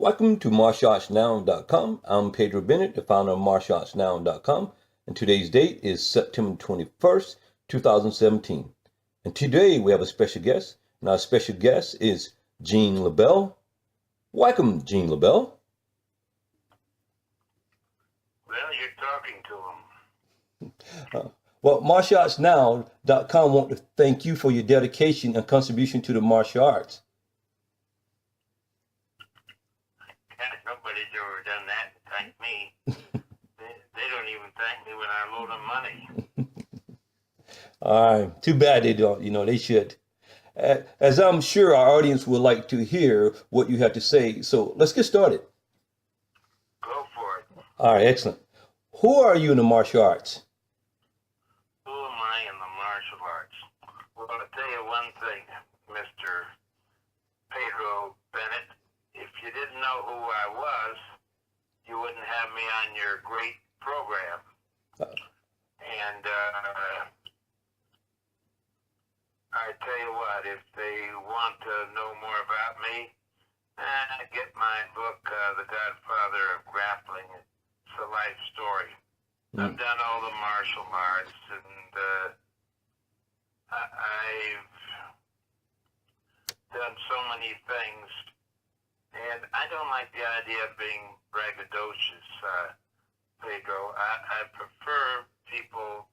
Welcome to martialartsnow.com. I'm Pedro Bennett, the founder of martialartsnow.com, and today's date is September 21st, 2017. And today we have a special guest, and our special guest is Gene LeBell. Welcome, Gene LeBell. Well, you're talking to him. Well, martialartsnow.com want to thank you for your dedication and contribution to the martial arts. Nobody's ever done that and thanked me. They don't even thank me when I loan them money. All right. Too bad they don't. They should. As I'm sure our audience would like to hear what you have to say. So let's get started. Go for it. All right. Excellent. Who are you in the martial arts? Who am I in the martial arts? Well, I'll tell you one thing, Mr. Pedro Bennett. If you didn't know who I was, you wouldn't have me on your great program. And I tell you what, if they want to know more about me, get my book, The Godfather of Grappling. It's a life story. I've done all the martial arts, and I've done so many things. And I don't like the idea of being braggadocious, Pedro. I prefer people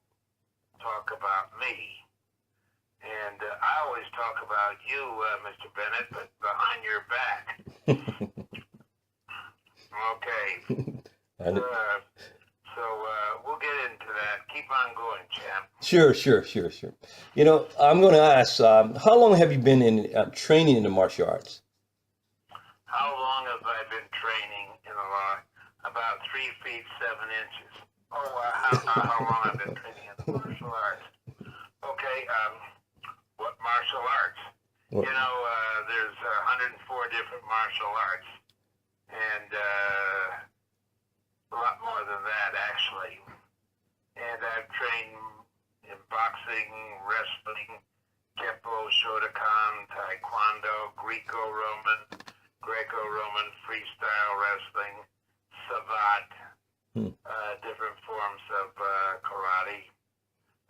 talk about me. And I always talk about you, Mr. Bennett, but behind your back. Okay. So we'll get into that. Keep on going, champ. Sure. I'm going to ask, how long have you been in training in the martial arts? How long have I been training in the law? About 3 feet 7 inches. How long I've been training in the martial arts? Okay, what martial arts? What? There's 104 different martial arts, and a lot more than that, actually. And I've trained in boxing, wrestling, Kempo, Shotokan, Taekwondo, Greco-Roman, freestyle wrestling, Savat, different forms of karate,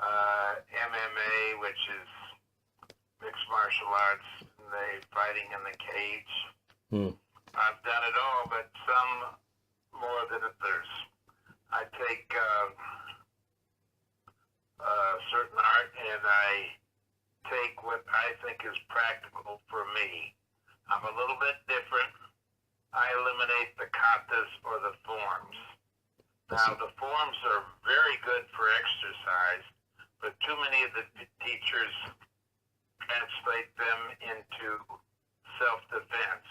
MMA, which is mixed martial arts, fighting in the cage. I've done it all, but some more than others. I take certain art and I take what I think is practical for me. I'm a little bit different. I eliminate the katas or the forms. Now, the forms are very good for exercise, but too many of the teachers translate them into self-defense.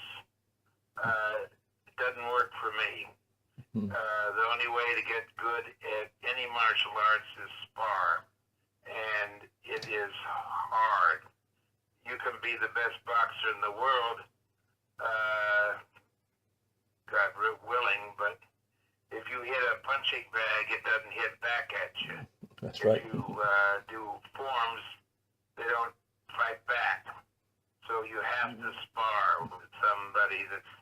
It doesn't work for me. The only way to get good at any martial arts is spar, and it is hard. You can be the best boxer in the world, God willing, but if you hit a punching bag, it doesn't hit back at you. That's right. If you do forms, they don't fight back. So you have to spar with somebody that's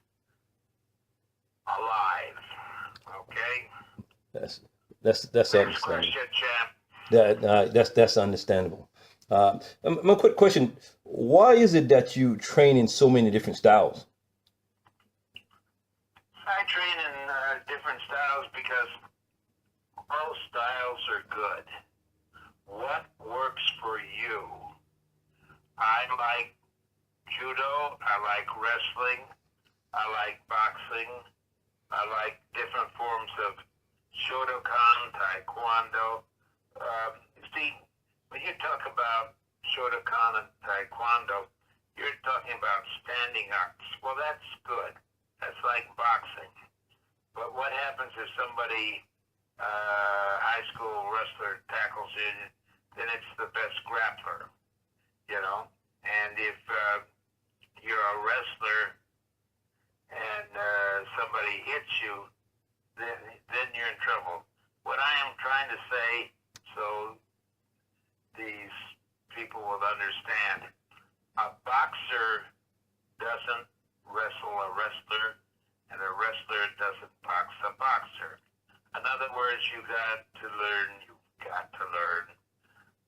alive. Okay? That's Next understandable. question, champ. That's understandable. My quick question: why is it that you train in so many different styles? I train in different styles because all styles are good. What works for you? I like judo, I like wrestling, I like boxing, I like different forms of Shotokan, Taekwondo. See, when you talk about Shotokan and Taekwondo, you're talking about standing arts. Well, that's good. That's like boxing. But what happens if somebody, high school wrestler, tackles you, then it's the best grappler, And if you're a wrestler and somebody hits you, then you're in trouble. What I am trying to say, so these people will understand, a boxer doesn't wrestle a wrestler, wrestler doesn't box a boxer. In other words, you've got to learn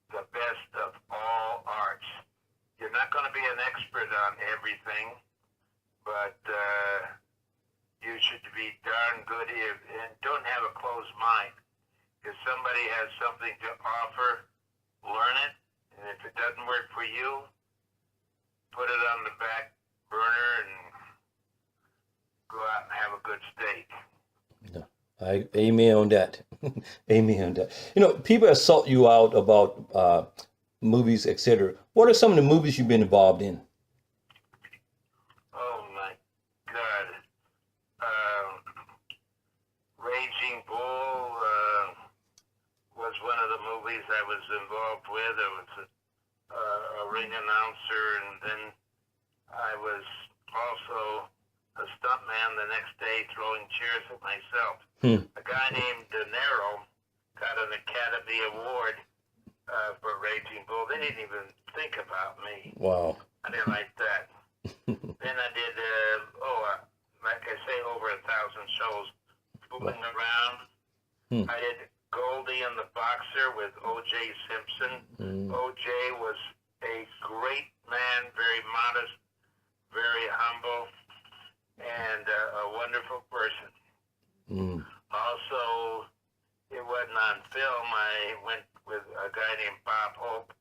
the best of all arts. You're not going to be an expert on everything, but you should be darn good and don't have a closed mind. If somebody has something to offer, learn it, and if it doesn't work for you, put it on the back burner and go out and have a good steak. No, amen on that. Amen on that. You know, people have sought you out about movies, etc. What are some of the movies you've been involved in? Oh my God. Raging Bull was one of the movies I was involved with. I was a ring announcer, and then I was also a stuntman the next day throwing chairs at myself. A guy named De Niro got an Academy Award for Raging Bull. They didn't even think about me. Wow. I didn't like that. Then I did, like I say, over 1,000 shows, fooling around. I did Goldie and the Boxer with O.J. Simpson. O.J. was a great man, very modest, very humble, and a wonderful person. Also, it wasn't on film. I went with a guy named Bob Hope,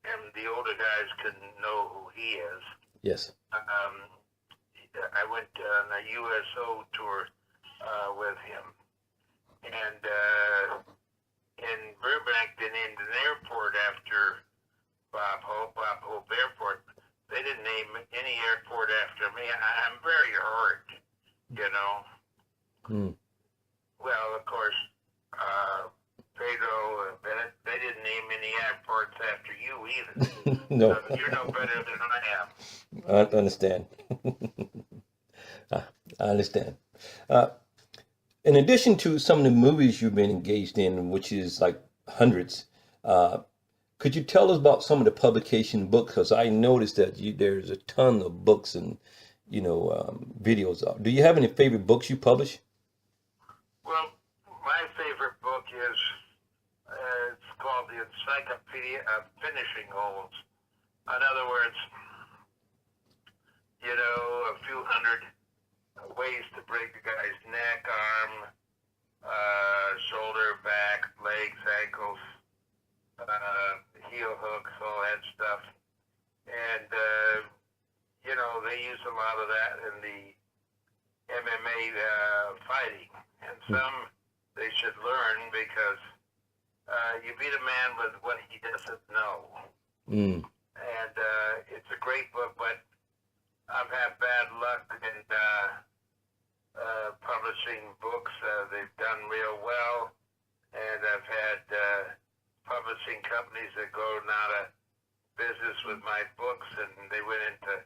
and the older guys can know who he is. Yes. I went on a USO tour with him. And in Burbank, they named an airport after Bob Hope Airport. They didn't name any airport after me. I'm very hurt, you know. Well, of course, Pedro Bennett, they didn't name any airports after you either. No. You're no better than I am. I understand. I understand. In addition to some of the movies you've been engaged in, which is like hundreds, could you tell us about some of the publication books? Because I noticed that there's a ton of books and, videos. Do you have any favorite books you publish? Well, my favorite book is, it's called The Encyclopedia of Finishing Holds. In other words, a few hundred ways to break the guy's neck, arm, shoulder, back, legs, ankles, heel hooks, all that stuff. And, they use a lot of that in the MMA fighting. And some they should learn because you beat a man with what he doesn't know. And it's a great book, but I've had bad luck in publishing books. They've done real well, and I've had publishing companies that go out of business with my books, and they went into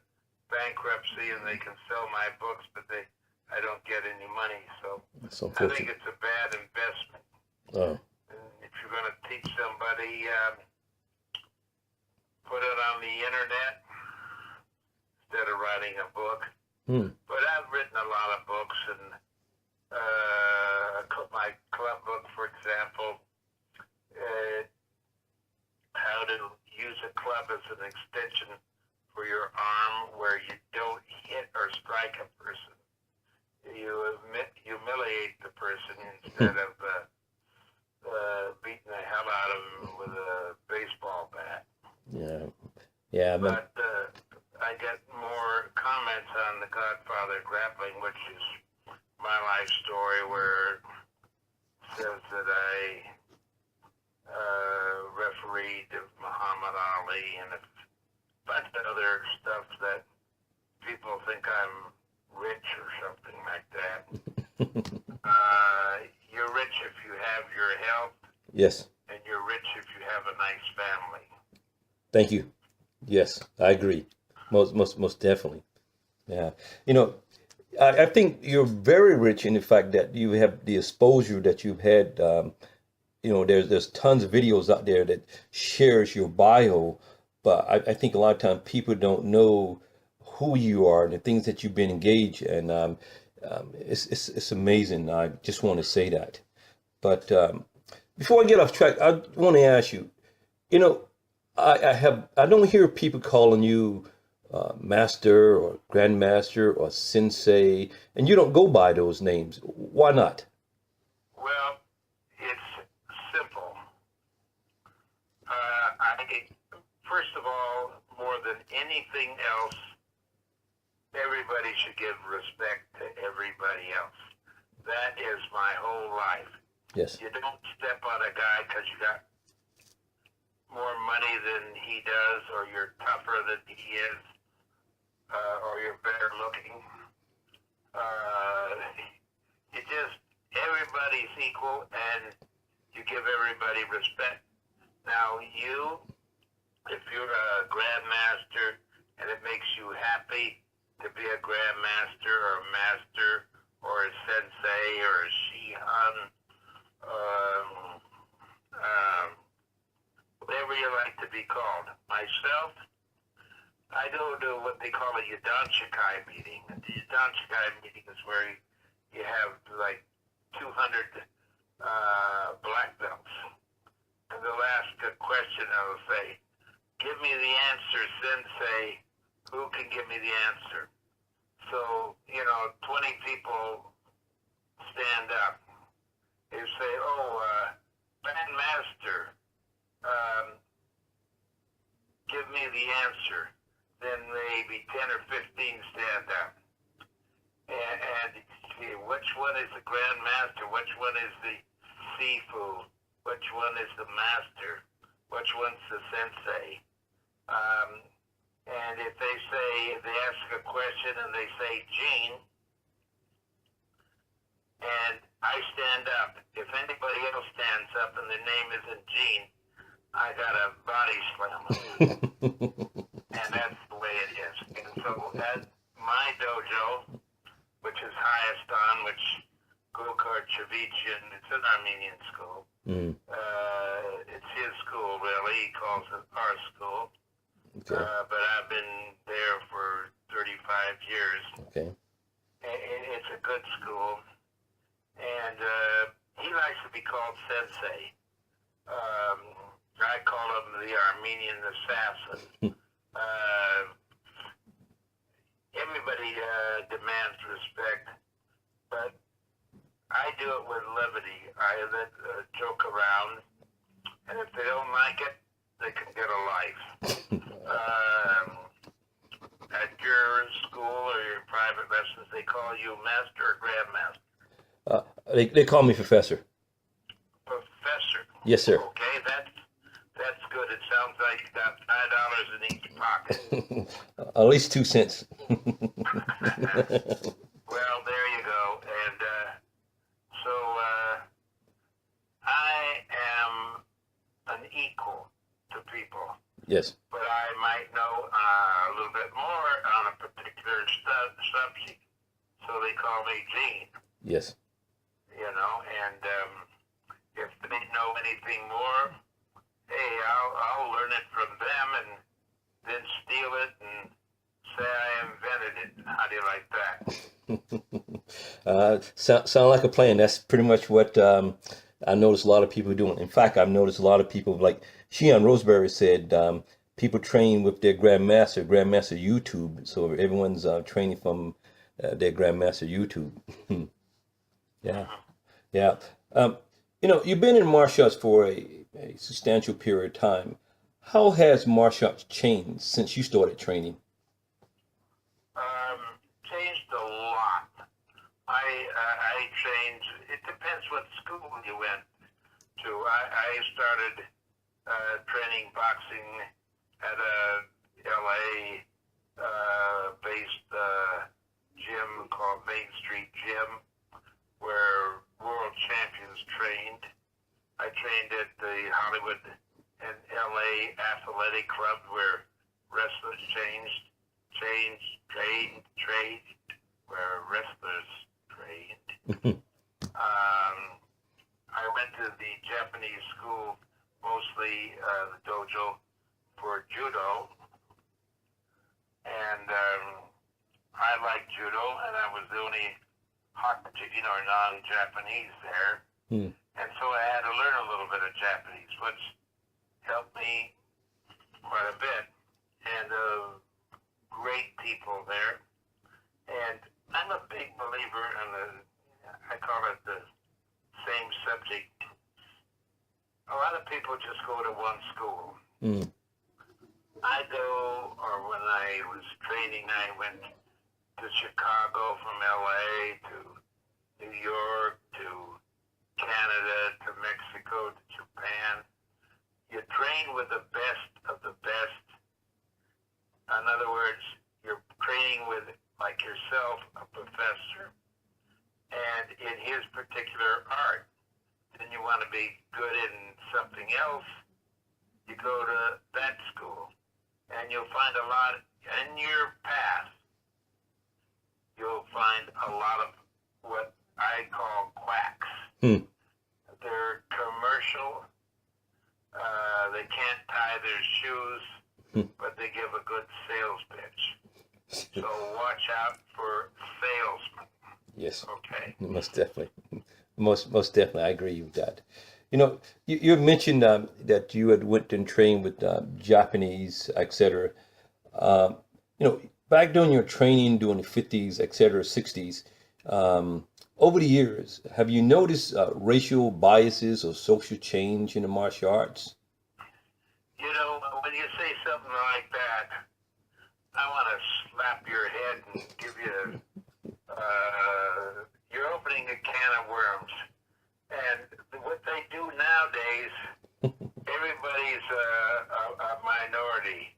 bankruptcy, and they can sell my books, but I don't get any money. So I think it's a bad investment. And if you're going to teach somebody, put it on the internet instead of writing a book. But I've written a lot of books, and my club book, for example, how to use a club as an extension for your arm where you don't hit or strike a person. You humiliate the person instead of beating the hell out of him with a baseball bat. Yeah. But I get more comments on the Godfather Grappling, which is my life story, where it says that I refereed Muhammad Ali and a bunch of other stuff that people think I'm rich or something like that. You're rich if you have your health. Yes. And you're rich if you have a nice family. Thank you. Yes, I agree. Most definitely. Yeah. I think you're very rich in the fact that you have the exposure that you've had. There's tons of videos out there that shares your bio, but I think a lot of times people don't know who you are and the things that you've been engaged in. It's amazing. I just want to say that. But before I get off track, I want to ask you. You know, I don't hear people calling you master or grandmaster or sensei, and you don't go by those names. Why not? Well, it's simple. First of all, more than anything else, everybody should give respect to everybody else. That is my whole life. Yes. You don't step on a guy because you got more money than he does, or you're tougher than he is, or you're better looking. Everybody's equal, and you give everybody respect. Now, if you're a grandmaster and it makes you happy to be a grandmaster or a master or a sensei or a shihan, whatever you like to be called. Myself, I go to what they call a Yudanshikai meeting. The Yudanshikai meeting is where you have like 200 black belts. And they'll ask a question and they'll say, give me the answer, sensei. Who can give me the answer? So, 20 people stand up. They say, Grandmaster, give me the answer. Then maybe 10 or 15 stand up. And which one is the grandmaster? Which one is the sifu? Which one is the master? Which one's the sensei? And if they ask a question and they say Gene, and I stand up. If anybody else stands up and their name isn't Gene, I got a body slam. And that's the way it is. And so at my dojo, which is highest on, which Gokar Chavichian, it's an Armenian school. It's his school, really. He calls it our school. Okay. But I've been there for 35 years. Okay. It's a good school. And he likes to be called sensei. I call him the Armenian assassin. Everybody demands respect, but I do it with levity. I let joke around, and if they don't like it, they can get a life. At your school or your private lessons, they call you master or grandmaster. They call me professor. Professor. Yes, sir. Okay, that's good. It sounds like you got $5 in each pocket. At least 2 cents. Well, there you go. And so I am an equal to people. Yes. But I might know a little bit more on a particular subject. So they call me Gene. Yes. And if they know anything more, hey, I'll learn it from them and then steal it and say I invented it. How do you like that? Sound like a plan. That's pretty much what I noticed a lot of people doing. In fact, I've noticed a lot of people, like Shion Roseberry said, people train with their grandmaster YouTube. So everyone's training from their grandmaster YouTube. Yeah. Yeah. You've been in martial arts for a substantial period of time. How has martial arts changed since you started training? Changed a lot. I changed. It depends what school you went to. I started training boxing at a LA based gym called Main Street Gym, where world champions trained. I trained at the Hollywood and LA Athletic Club, where wrestlers trained, where wrestlers trained. I went to the Japanese school, mostly the dojo for judo, and I liked judo, and I was the only or non-Japanese there. And so I had to learn a little bit of Japanese, which helped me quite a bit. And great people there. And I'm a big believer in I call it the same subject. A lot of people just go to one school. I go, or when I was training, I went to Chicago from LA to New York to Canada to Mexico to Japan. You train with the best of the best. In other words, you're training with, like yourself, a professor, and in his particular art. Then you want to be good in something else, you go to that school, and you'll find a lot in your path. You'll find a lot of what I call quacks. They're commercial. They can't tie their shoes, but they give a good sales pitch. So watch out for salesmen. Yes. Okay. Most definitely. Most definitely. I agree with that. You know, you mentioned that you had went and trained with Japanese, etc. You know, back during your training during the 50s, etc., 60s, over the years, have you noticed racial biases or social change in the martial arts? You know, when you say something like that, I want to slap your head and give you, you're opening a can of worms. And what they do nowadays, everybody's a minority.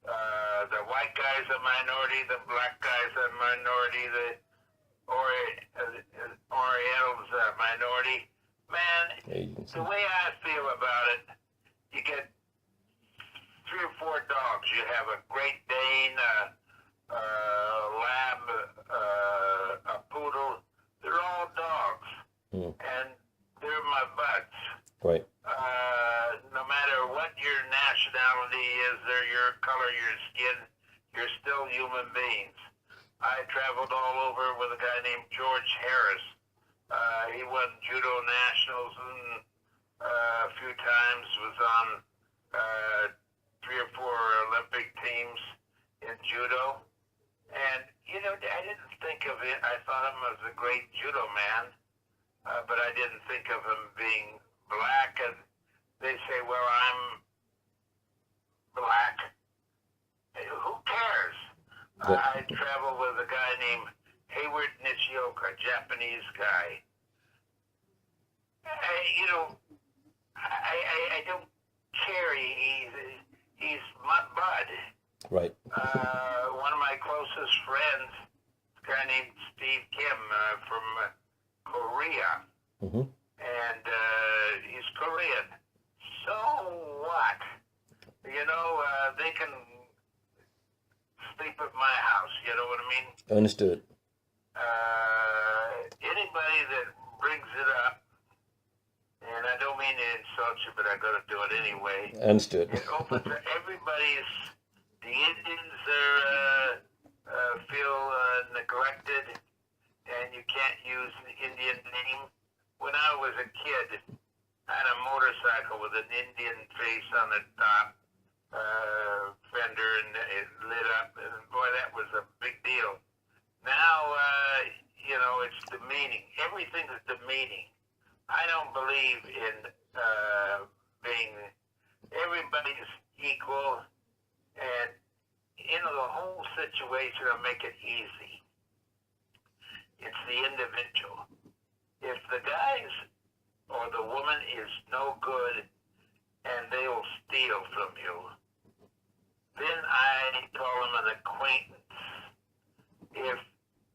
The white guy's a minority, the black guy's a minority, the Oriental's a minority. Man, the way I feel about it, you get 3 or 4 dogs. You have a Great Dane, a Lab, a Poodle. They're all dogs, and they're my buds. Right. No matter what your nationality is, or your color, your skin, you're still human beings. I traveled all over with a guy named George Harris. He won judo nationals and a few times, was on 3 or 4 Olympic teams in judo. And, you know, I didn't think of it. I thought him as a great judo man, but I didn't think of him being black. And they say, well, I'm black. Who cares? I travel with a guy named Hayward Nishioka, a Japanese guy. I don't care. He's my bud. Right. One of my closest friends, a guy named Steve Kim from Korea. And he's Korean. So what? You know, they can sleep at my house, you know what I mean? Understood. Anybody that brings it up, and I don't mean to insult you, but I got to do it anyway. Understood. It opens everybody's. The Indians feel neglected, and you can't use the Indian name. When I was a kid, I had a motorcycle with an Indian face on the top fender, and it lit up, and boy, that was a big deal. Now, you know, it's demeaning. Everything is demeaning. I don't believe in being, everybody's equal, and, you know, the whole situation will make it easy. It's the individual. If the guys or the woman is no good and they will steal from you, then I call them an acquaintance. If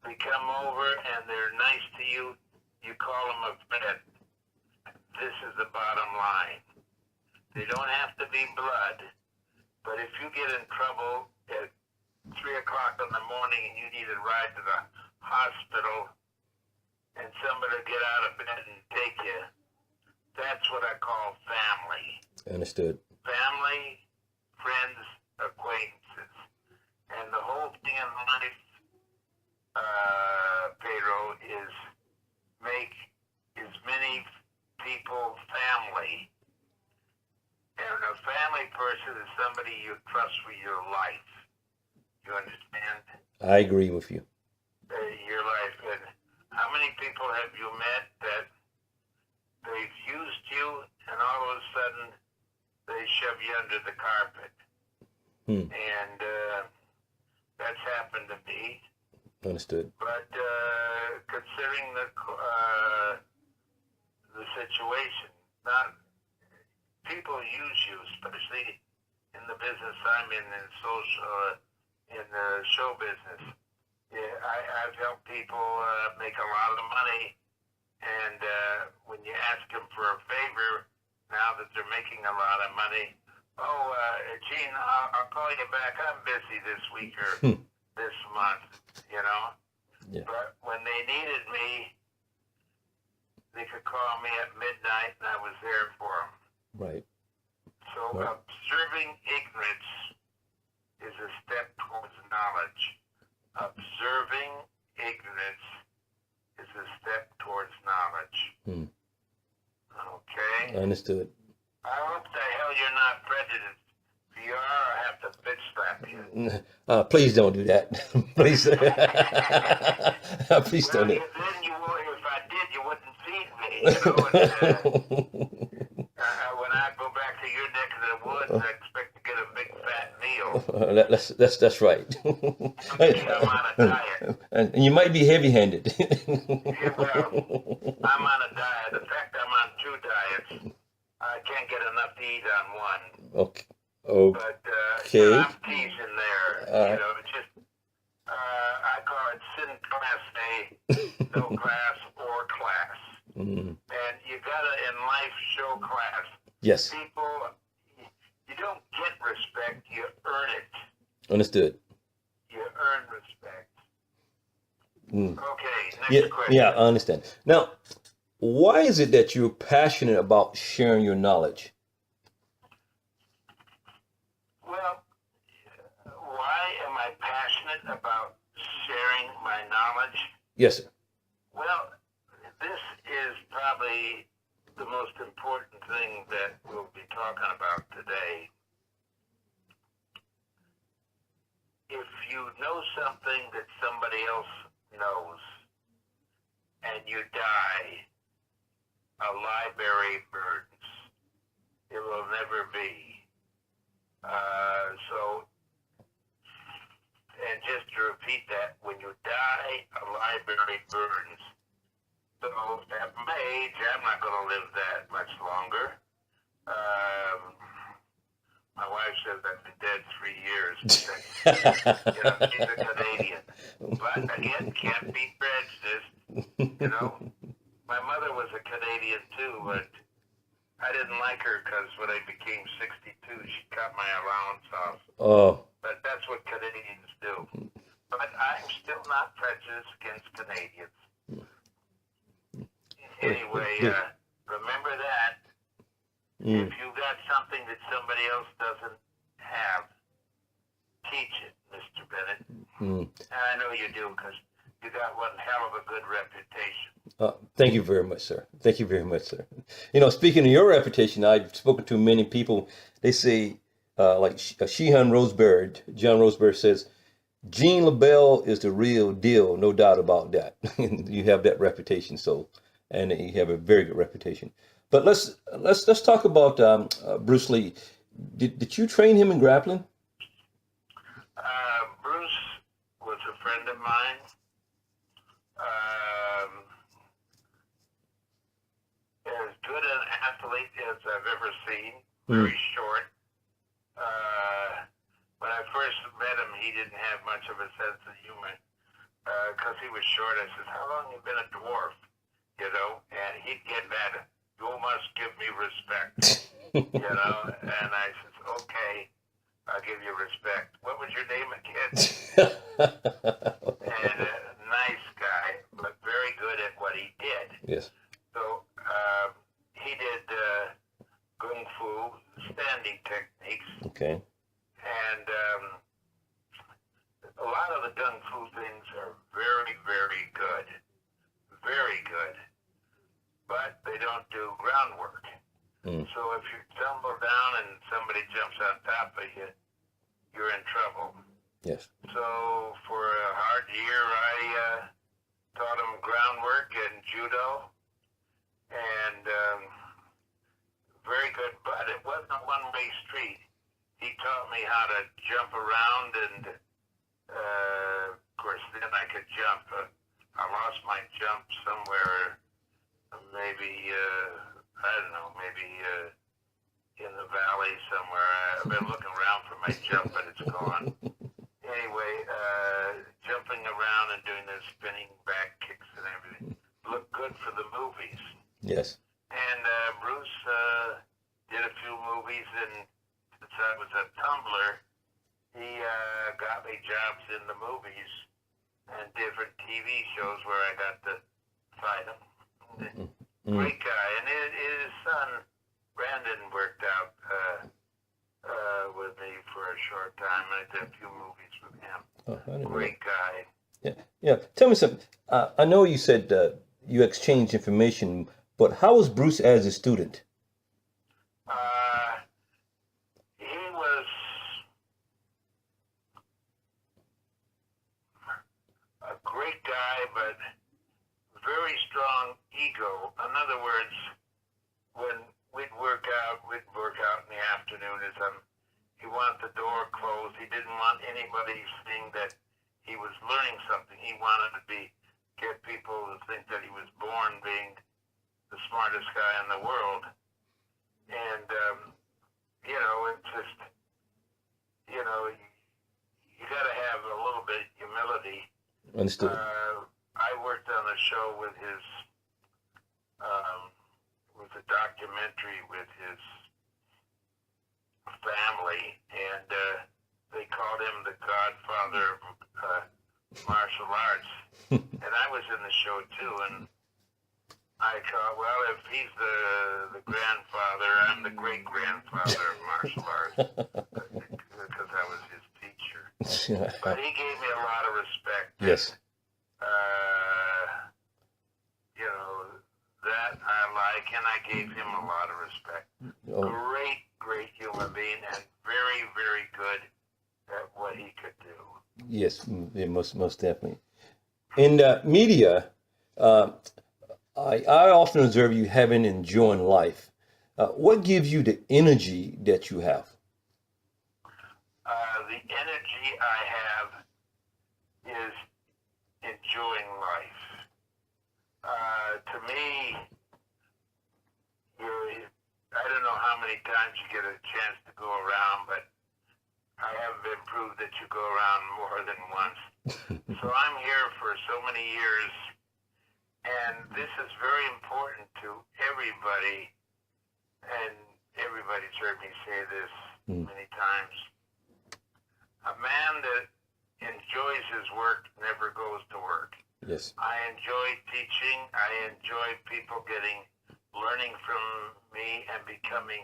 they come over and they're nice to you, you call them a friend. This is the bottom line. They don't have to be blood, but if you get in trouble at 3 o'clock in the morning and you need a ride to the hospital and somebody will get out of bed and take you, that's what I call family. Understood. Family, friends, acquaintances. And the whole thing in life, Pedro, is family. And a family person is somebody you trust with your life. You understand? I agree with you. Your life. And how many people have you met that they've used you and all of a sudden they shove you under the carpet? And that's happened to me. Understood. But considering the situation, not people use you, especially in the business I'm in social, in the show business. Yeah, I've helped people make a lot of money, and when you ask them for a favor, now that they're making a lot of money, Gene, I'll call you back. I'm busy this week or this month, you know. Yeah. But when they needed me, they could call me at midnight, and I was there for them. Right. So observing ignorance is a step towards knowledge. Observing ignorance is a step towards knowledge. Okay? Understood. I hope the hell you're not prejudiced. If you are, I have to bitch slap you. Please don't do that. Please. Please Well, don't. then you will, if I did, you wouldn't feed me. You know, when I go back to your neck of the woods, I expect to get a big fat meal. That's right. I'm on a diet. And you might be heavy-handed. Yeah, well, I'm on a diet. In fact, I'm on 2 diets. I can't get enough to eat on one. Okay. But you know, I'm teasing there. You know, it's just I call it sin class A, no class or class. And you gotta in life show class. Yes. People, you don't get respect, you earn it. Understood. You earn respect. Okay, next Yeah, question. yeah, I understand. Now, why is it that you're passionate about sharing your knowledge? Well, why am I passionate about sharing my knowledge? Yes, sir. Well, this is probably the most important thing that we'll be talking about today. If you know something that somebody else knows and you die, a library burns. It will never be. And just to repeat that, when you die, a library burns. So at my age, I'm not going to live that much longer. My wife says I've been dead 3 years. You know, she's a Canadian. But again, can't be prejudiced. You know, my mother was a Canadian too, but I didn't like her because when I became 62, she cut my allowance off. Oh. But that's what Canadians do. But I'm still not prejudiced against Canadians. Anyway, remember that. If you got something that somebody else doesn't have, teach it, Mr. Bennett. And I know you do because you got one hell of a good reputation. Thank you very much, sir. Thank you very much, sir. You know, speaking of your reputation, I've spoken to many people. They say, like Shehan Roseberry, John Roseberry says, Gene LeBell is the real deal, no doubt about that. You have that reputation, so, and you have a very good reputation. But let's talk about Bruce Lee. Did you train him in grappling? Bruce was a friend of mine. As good an athlete as I've ever seen. Very short. When I first met him, he didn't have much of a sense of humor because he was short. I said, "How long have you been a dwarf?" You know, and he'd get mad. "You must give me respect." You know, and I said, "Okay, I'll give you respect. What was your name again?" And nice guy, but very good at what he did. Yes. So he did kung fu standing techniques. Okay. And a lot of the kung fu things are very, very good. Very good. But they don't do groundwork. Mm. So if you tumble down and somebody jumps on top of you, you're in trouble. Yes. So for a hard year, I taught him groundwork and judo, and very good, but it wasn't a one-way street. He taught me how to jump around, and of course then I could jump. I lost my jump somewhere, maybe, I don't know, maybe in the valley somewhere. I've been looking around for my jump, but it's gone. Anyway, jumping around and doing the spinning back kicks and everything looked good for the movies. Yes. And Bruce did a few movies, and since I was a tumbler, he got me jobs in the movies and different TV shows where I got to fight him. Great guy. And his son, Brandon, worked out with me for a short time. I did a few movies with him. Oh, I didn't know. Great guy. Yeah. Yeah. Tell me something. I know you said you exchanged information, but how was Bruce as a student? He was a great guy, but very strong ego. In other words, when we'd work out in the afternoon. He wanted the door closed. He didn't want anybody seeing that he was learning something. He wanted to get people to think that he was born being the smartest guy in the world. And, it's just, you got to have a little bit of humility. Understood. I worked on a show with a documentary with his family, and they called him the godfather of martial arts. And I was in the show too, and I thought, well, if he's the grandfather, I'm the great grandfather of martial arts, because I was his teacher. But he gave me a lot of respect. Yes. That I like, and I gave him a lot of respect. Oh. Great human being, and very, very good at what he could do. Yes, most definitely. In media, I often observe you having enjoying life. What gives you the energy that you have? The energy I have is enjoying life. To me, I don't know how many times you get a chance to go around, but I haven't been proved that you go around more than once. So I'm here for so many years, and this is very important to everybody, and everybody's heard me say this many times. A man that enjoys his work never goes to work. Yes. I enjoy teaching. I enjoy people learning from me and becoming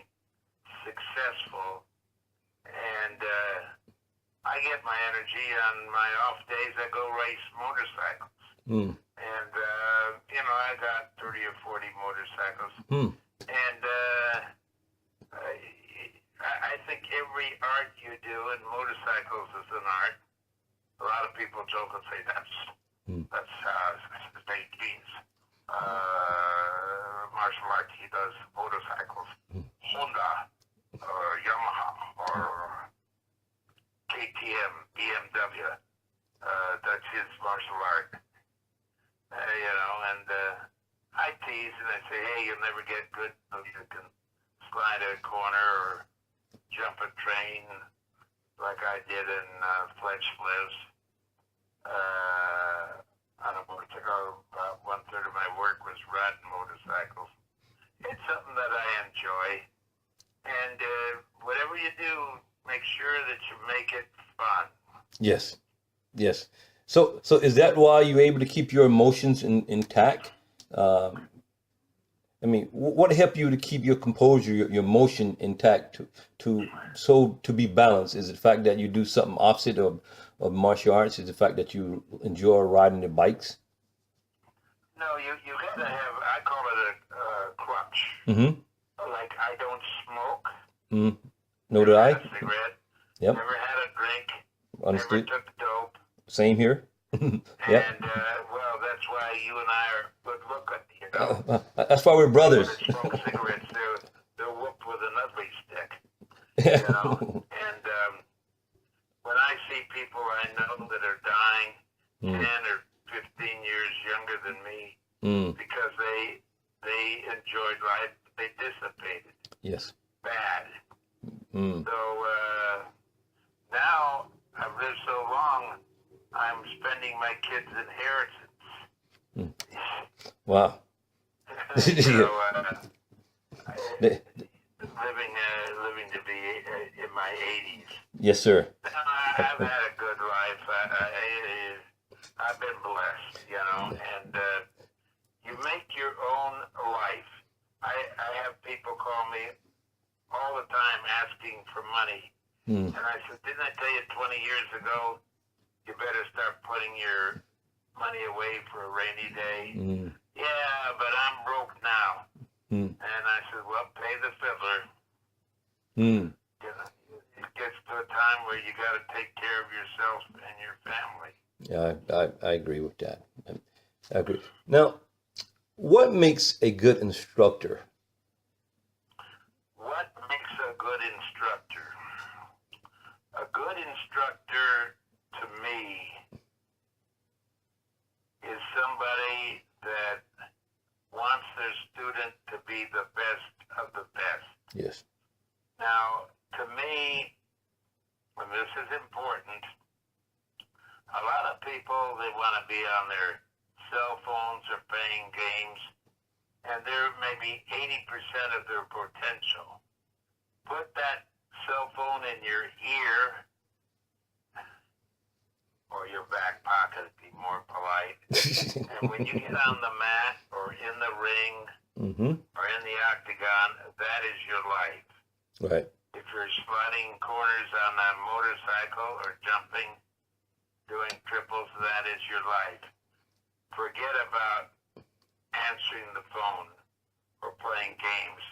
successful. And I get my energy on my off days. I go race motorcycles. And, I got 30 or 40 motorcycles. And I think every art you do, and motorcycles is an art. A lot of people joke and say that's Nate Gene's martial art. He does motorcycles, Honda or Yamaha or KTM, BMW. That's his martial art. And I tease and I say, hey, you'll never get good until you can slide a corner or jump a train like I did in Fletch Lives. On a motorcycle, about 1/3 of my work was riding motorcycles. It's something that I enjoy, and whatever you do, make sure that you make it fun. Yes. So is that why you're able to keep your emotions intact? What helped you to keep your composure, your emotion intact, to be balanced? Is it the fact that you do something opposite of martial arts? Is it the fact that you enjoy riding the bikes? No, you gotta have, I call it a crutch. Mm-hmm. Like I Mm. Nor did Never I. had a cigarette. Yep. Never had a drink. Never Understood. took dope. Same here. Yep. And, well, that's why you and I are good looking, you know. That's why we're brothers. When they smoke cigarettes, they're whooped with an ugly stick, Yeah. you know. And when I see people I know that are dying 10 or 15 years younger than me because they enjoyed life, they dissipated. Yes. Bad. So now I've lived so long, I'm spending my kids' inheritance. Wow. You know, living to be in my 80s. Yes, sir. I've had a good life. I've been blessed, you know, and you make your own life. I have people call me all the time asking for money. And I said, didn't I tell you 20 years ago, you better start putting your money away for a rainy day? Yeah, but I'm broke now. And I said, well, pay the fiddler. You know, it gets to a time where you got to take care of yourself and your family. Yeah, I agree with that. I agree. Now, what makes a good instructor? What makes a good instructor? A good instructor, to me, is somebody that wants their student to be the best of the best. Yes. Now, to me, and this is important, a lot of people, they want to be on their cell phones or playing games, and they're maybe 80% of their potential. Put that cell phone in your ear or your back pocket, to be more polite. And when you get on the mat or in the ring or in the octagon, that is your life. Right. If you're sliding corners on a motorcycle or jumping, doing triples, that is your life. Forget about answering the phone or playing games.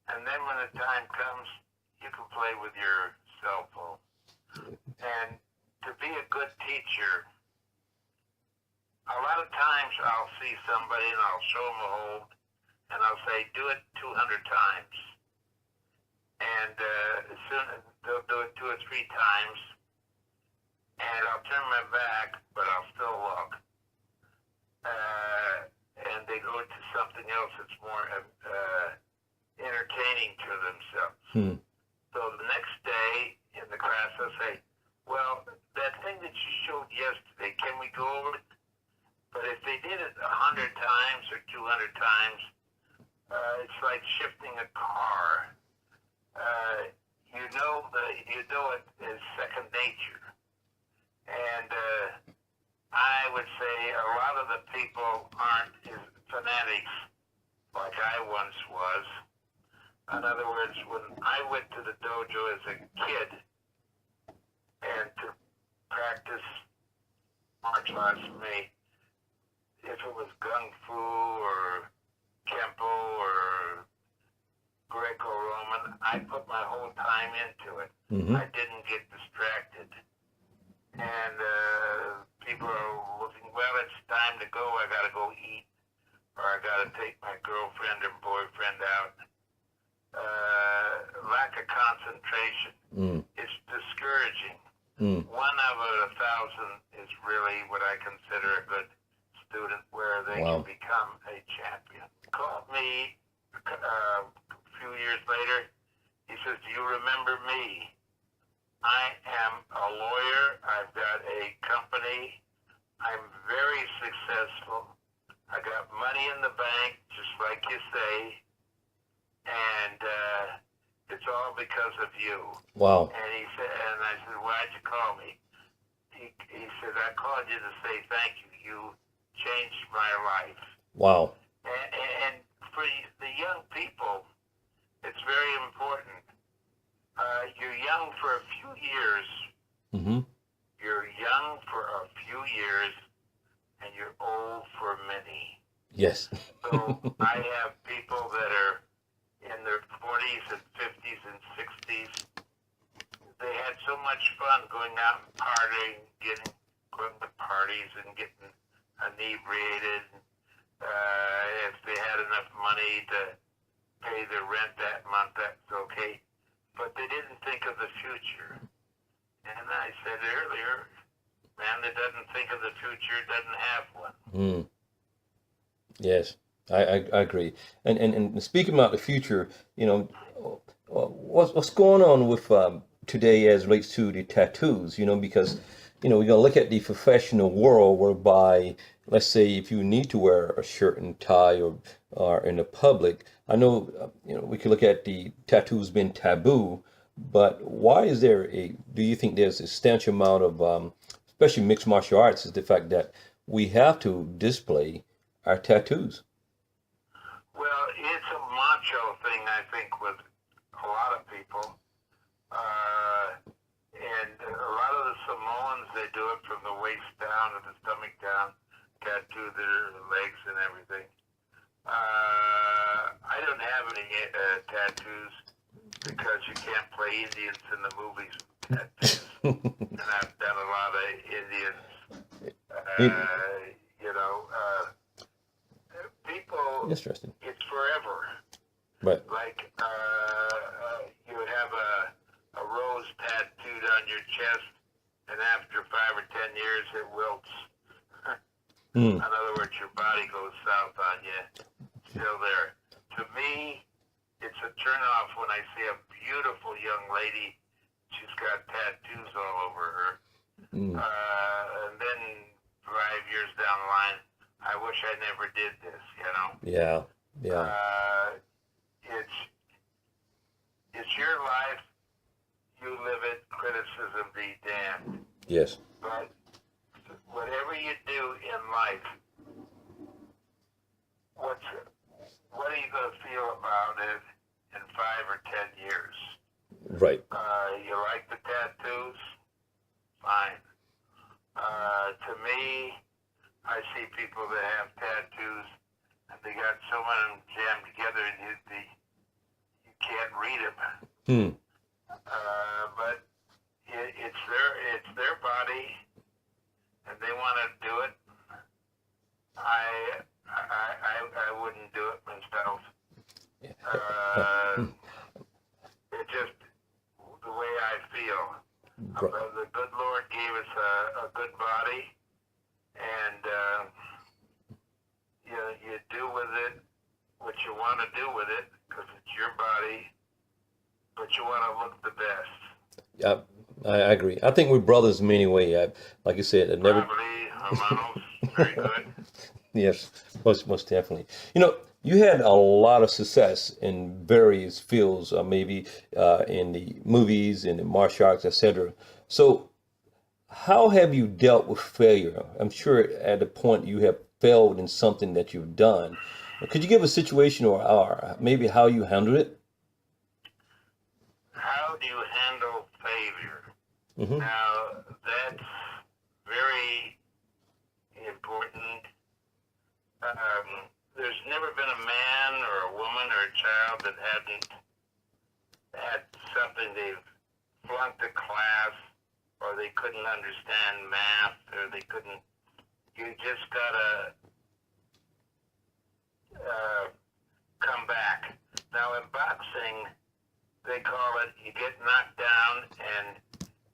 And then when the time comes, you can play with your cell phone. And to be a good teacher, a lot of times I'll see somebody and I'll show them a hold and I'll say, do it 200 times. And soon they'll do it 2 or 3 times, and I'll turn my back, but I'll still look. And they go to something else that's more entertaining to themselves. So the next day in the class, I'll say, well, that thing that you showed yesterday, can we go over it? But if they did it 100 times or 200 times, it's like shifting a car. You know it is second nature. And I would say a lot of the people aren't as fanatics like I once was. In other words, when I went to the dojo as a kid and to practice martial arts for me, if it was Kung Fu or Kempo or Greco-Roman, I put my whole time into it. I didn't get distracted. And people are looking, well, it's time to go. I got to go eat, or I got to take my girlfriend or boyfriend out. Lack of concentration. It's discouraging. 1 out of 1,000 is really what I consider a good student, where they can become a champion. Called me a few years later. He says, do you remember me? I am a lawyer. I've got a company. I'm very successful. I got money in the bank, just like you say. And it's all because of you. Wow. And he said, and I said, why'd you call me? He said, I called you to say thank you. You changed my life. Wow. And for the young people, it's very important. You're young for a few years. You're young for a few years, and you're old for many. Yes. So I have people that are in their 40s 40s and 50s and 60s. They had so much fun going out and partying, going to parties and getting inebriated. If they had enough money to pay their rent that month, that's okay. But they didn't think of the future. And I said earlier, man that doesn't think of the future doesn't have one. Mm. Yes, I agree. And speaking about the future, you know, what's going on with today as relates to the tattoos, you know, because, you know, we're gonna look at the professional world whereby, let's say, if you need to wear a shirt and tie or in the public, I know, you know, we could look at the tattoos being taboo, but why is there do you think there's a substantial amount of, especially mixed martial arts, is the fact that we have to display our tattoos? Well, it's a macho thing, I think, with a lot of people. And a lot of the Samoans, they do it from the waist down to the stomach down, tattoo their legs and everything. I don't have any tattoos because you can't play Indians in the movies with tattoos. And I've done a lot of Indians. You know, people, Interesting. it's forever. Right. Like you would have a rose tattooed on your chest, and after 5 or 10 years, it wilts. In other words, your body goes south on you. Still there. To me, it's a turnoff when I see a beautiful young lady. She's got tattoos all over her. And then 5 years down the line, I wish I never did this, you know? Yeah. Yeah. It's your life. You live it. Criticism be damned. Yes. But whatever you do in life, what are you going to feel about it in 5 or 10 years? Right. You like the tattoos? Fine. To me, I see people that have tattoos and they got so many of them jammed together and you can't read them. But it's their body and they want to do it. I wouldn't do it myself. It's just the way I feel. The good Lord gave us a good body, and you do with it what you want to do with it because it's your body, but you want to look the best. I agree. I think we're brothers in many ways. Like you said, I never. Probably, hermanos, very good. Yes, most definitely. You know, you had a lot of success in various fields, maybe in the movies, in the martial arts, etc. So, how have you dealt with failure? I'm sure at a point you have failed in something that you've done. Could you give a situation or maybe how you handled it? How do you handle failure? Mm-hmm. Now, that's very important. There's never been a man or a woman or a child that hadn't had something they've flunked a class or they couldn't understand math or they couldn't. You just gotta come back. Now in boxing, they call it you get knocked down and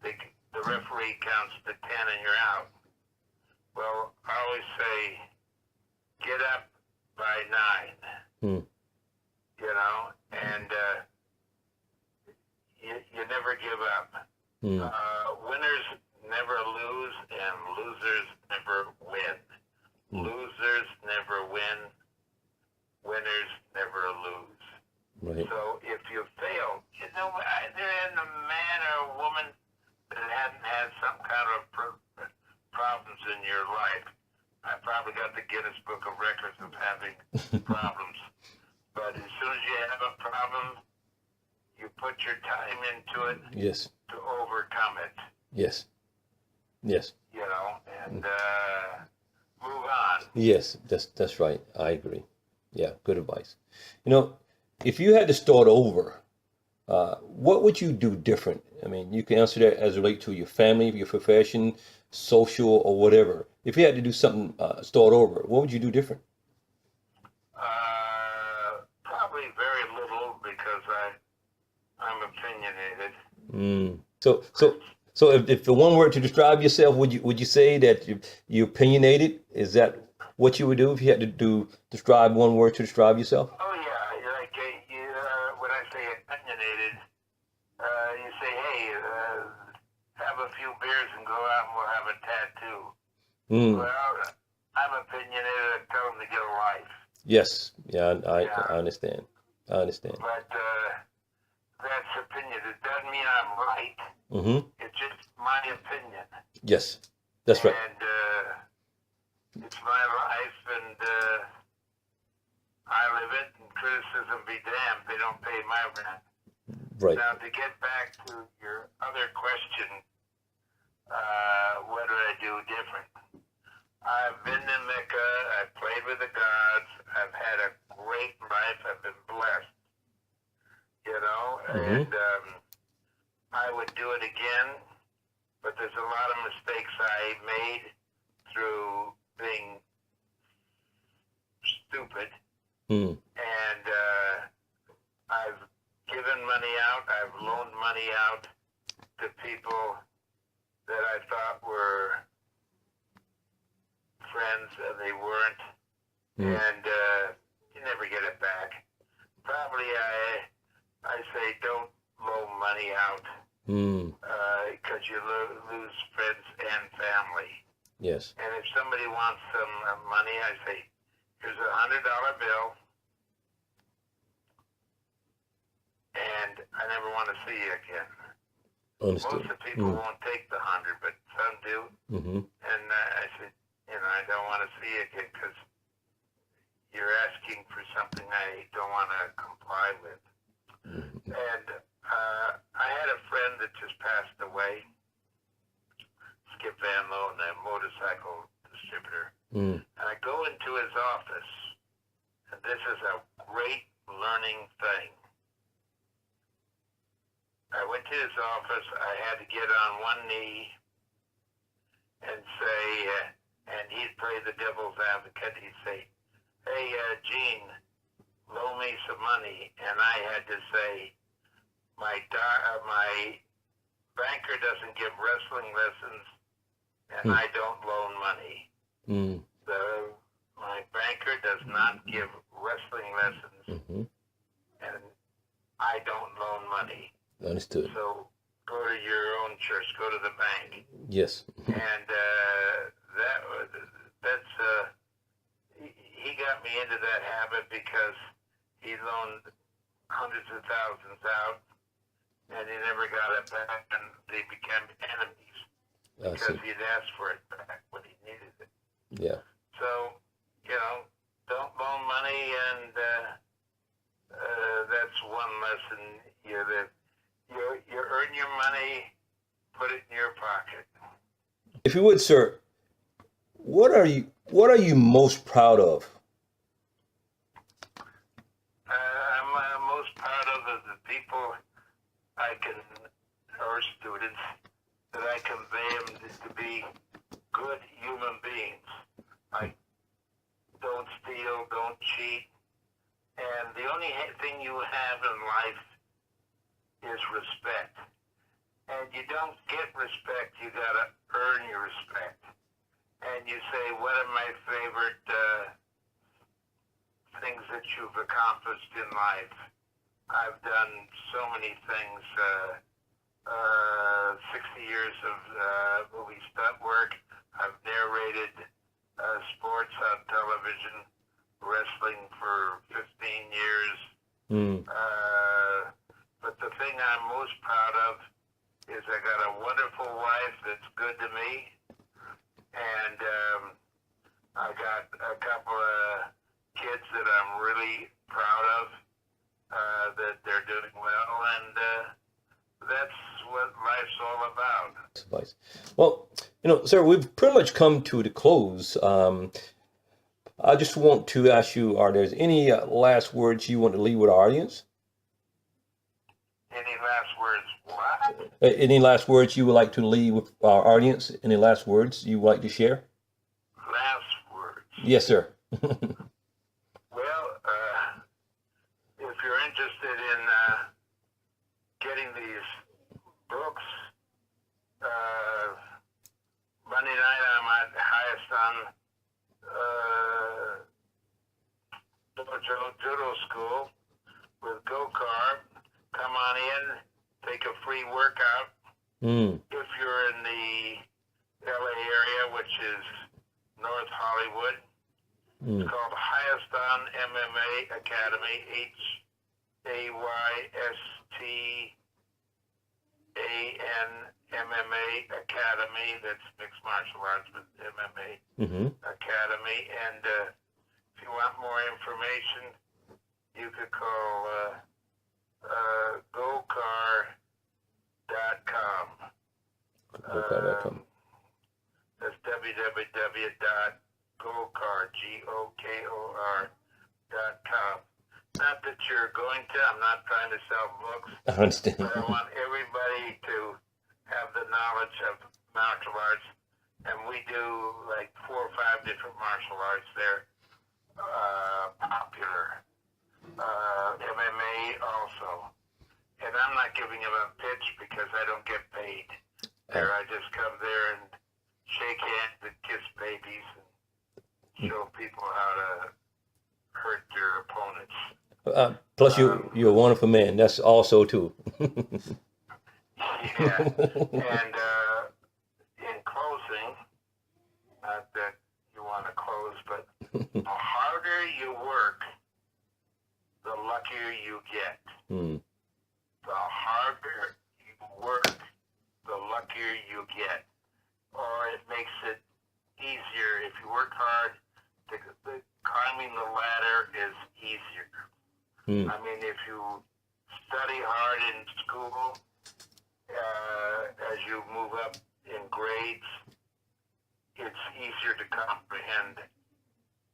the referee counts to 10 and you're out. Well, I always say get up by 9. You know, and you never give up. Winners never lose and losers never win. Losers never win. Winners never lose. Right. So if you fail, there isn't a man or a woman that hadn't had some kind of problems in your life. I probably got the Guinness Book of Records of having problems. But as soon as you have a problem, you put your time into it. Yes. To overcome it. Yes. Yes. You know, and move on. Yes, that's right. I agree. Yeah, good advice. You know, if you had to start over what would you do different? I mean, you can answer that as it relates to your family, your profession, social, or whatever. If you had to do something, start over, what would you do different? Probably very little because I'm opinionated. So if the one word to describe yourself, would you say that you're opinionated? Is that what you would do if you had to describe one word to describe yourself? Oh yeah, like when I say opinionated, you say, hey, have a few beers and go out and we'll have a tattoo. Mm. Well, I'm opinionated. I tell them to get a life. Yes. Yeah, I Yeah, understand. I understand. but that's opinion. It doesn't mean I'm right. Mm-hmm. It's just my opinion, Yes, that's right. and it's my life, and I live it. And criticism be damned. They don't pay my rent. Right. Now, to get back to your other question, what do I do different? I've been to Mecca. I've played with the gods. I've had a great life. I've been blessed, Mm-hmm. and I would do it again, but there's a lot of mistakes I made through being stupid, Mm. and I've given money out. I've loaned money out to people that I thought were friends, and they weren't, Mm. and you never get it back. Probably I say don't loan money out Mm. because you lose friends and family. Yes. And if somebody wants some money, I say, here's $100 bill, and I never want to see you again. Most Understood. of the people Mm. won't take the 100, but some do. Mm-hmm. And I said, I don't want to see you again because you're asking for something I don't want to comply with. Mm-hmm. And I had a friend that just passed away, Skip Van Loan, a motorcycle distributor. Mm. And I go into his office, and this is a great learning thing. I went to his office. I had to get on one knee and say, and he'd play the devil's advocate. He'd say, hey, Gene, loan me some money. And I had to say, my banker doesn't give wrestling lessons, and I don't loan money. Mm. My banker does not give wrestling lessons, Mm-hmm. and I don't loan money. Understood. So go to your own church, go to the bank. Yes. And he got me into that habit because he loaned hundreds of thousands out, and he never got it back, and they became enemies I because see. he'd asked for it back when he needed it. Yeah. So, don't loan money, and that's one lesson. You earn your money, put it in your pocket. If you would, sir, what are you most proud of? I'm most proud of the people or students, that I convey them to be good human beings. Like, don't steal, don't cheat, and the only thing you have in life is respect. And you don't get respect, you gotta earn your respect. And you say, what are my favorite things that you've accomplished in life? I've done so many things, 60 years of movie stunt work. I've narrated sports on television, wrestling for 15 years. Mm. But the thing I'm most proud of is I got a wonderful wife that's good to me, and I got a couple of kids that I'm really proud of, that they're doing well, and that's what life's all about. Advice. Well, sir, we've pretty much come to the close. I just want to ask you, are there any last words you want to leave with our audience? Any Any last words you would like to leave with our audience? Any last words you would like to share? Last words. Yes, sir. Well, if you're interested in getting these books, Monday night I'm at Highest on Judo School with Go-Kart. Come on in, take a free workout. If you're in the LA area, which is North Hollywood, it's called Highest on MMA Academy, HAYSTAN MMA Academy. That's mixed martial arts with MMA Academy. And if you want more information, you could call GoCar.com. That's www.gokar.com. Not that you're going to, I'm not trying to sell books. I understand. But I want everybody to have the knowledge of martial arts. And we do like 4 or 5 different martial arts there. Popular. MMA also. And I'm not giving him a pitch because I don't get paid there. I just come there and shake hands and kiss babies and show people how to hurt their opponents. Plus, you're a wonderful man. That's also too. Yeah. And in closing, not that you want to close, but the harder you work, the luckier you get. The harder you work, the luckier you get. Or it makes it easier. If you work hard, climbing the ladder is easier. I mean, if you study hard in school, as you move up in grades, it's easier to comprehend,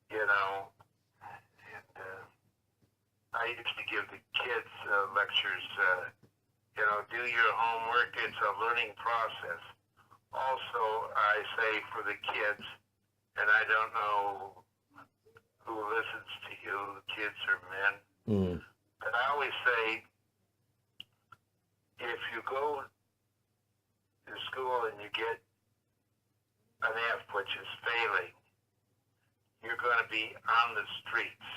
you know. And I used to give the kids lectures, you know, do your homework. It's a learning process. Also, I say for the kids, and I don't know who listens to you, kids or men, but I always say, if you go to school and you get an F, which is failing, you're going to be on the streets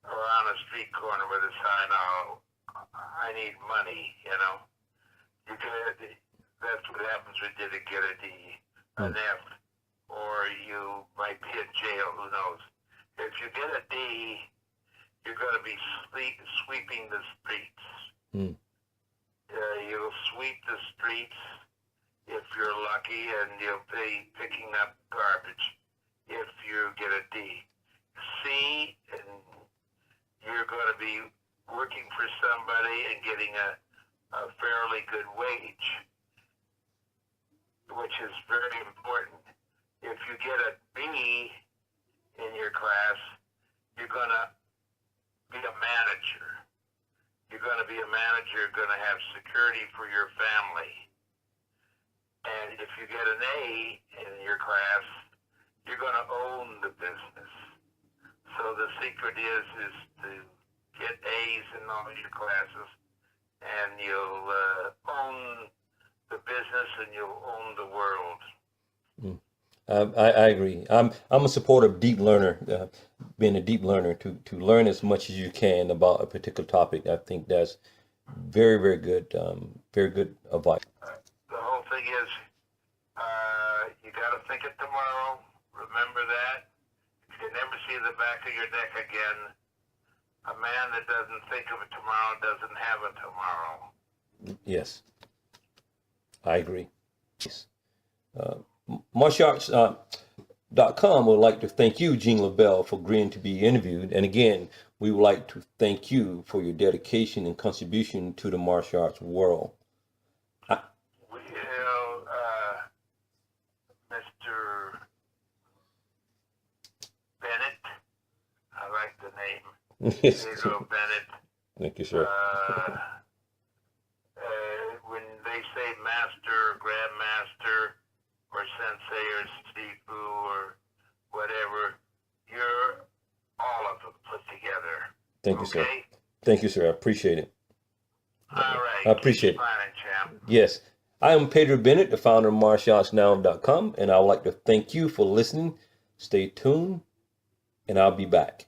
or on a street corner with a sign, oh, I need money, you know. That's what happens when you didn't get an F, or you might be in jail, who knows. If you get a D, you're going to be sweeping the streets. You'll sweep the streets if you're lucky, and you'll be picking up garbage if you get a D. C, and you're going to be working for somebody and getting a fairly good wage, which is very important. If you get a B in your class, you're going to be a manager. You're going to be a manager, you're going to have security for your family. And if you get an A in your class, you're going to own the business. So the secret is to get A's in all your classes, and you'll own the business and you'll own the world. I agree. I'm a supporter of deep learner, being a deep learner to learn as much as you can about a particular topic. I think that's very, very good advice. The whole thing is, you got to think of tomorrow. Remember that. If you never see the back of your neck again, a man that doesn't think of it tomorrow doesn't have a tomorrow. Yes, I agree. Yes. MartialArts.com would like to thank you, Gene LeBell, for agreeing to be interviewed. And again, we would like to thank you for your dedication and contribution to the martial arts world. Mr. Bennett, I like the name. Yes. Pedro Bennett. Thank you, sir. When Sensei or Sifu or whatever. You're all of them put together. Thank you, sir. Okay? Thank you, sir. I appreciate it. All right. I appreciate it. Keep smiling, champ. Yes. I am Pedro Bennett, the founder of martialartsnow.com, and I would like to thank you for listening. Stay tuned, and I'll be back.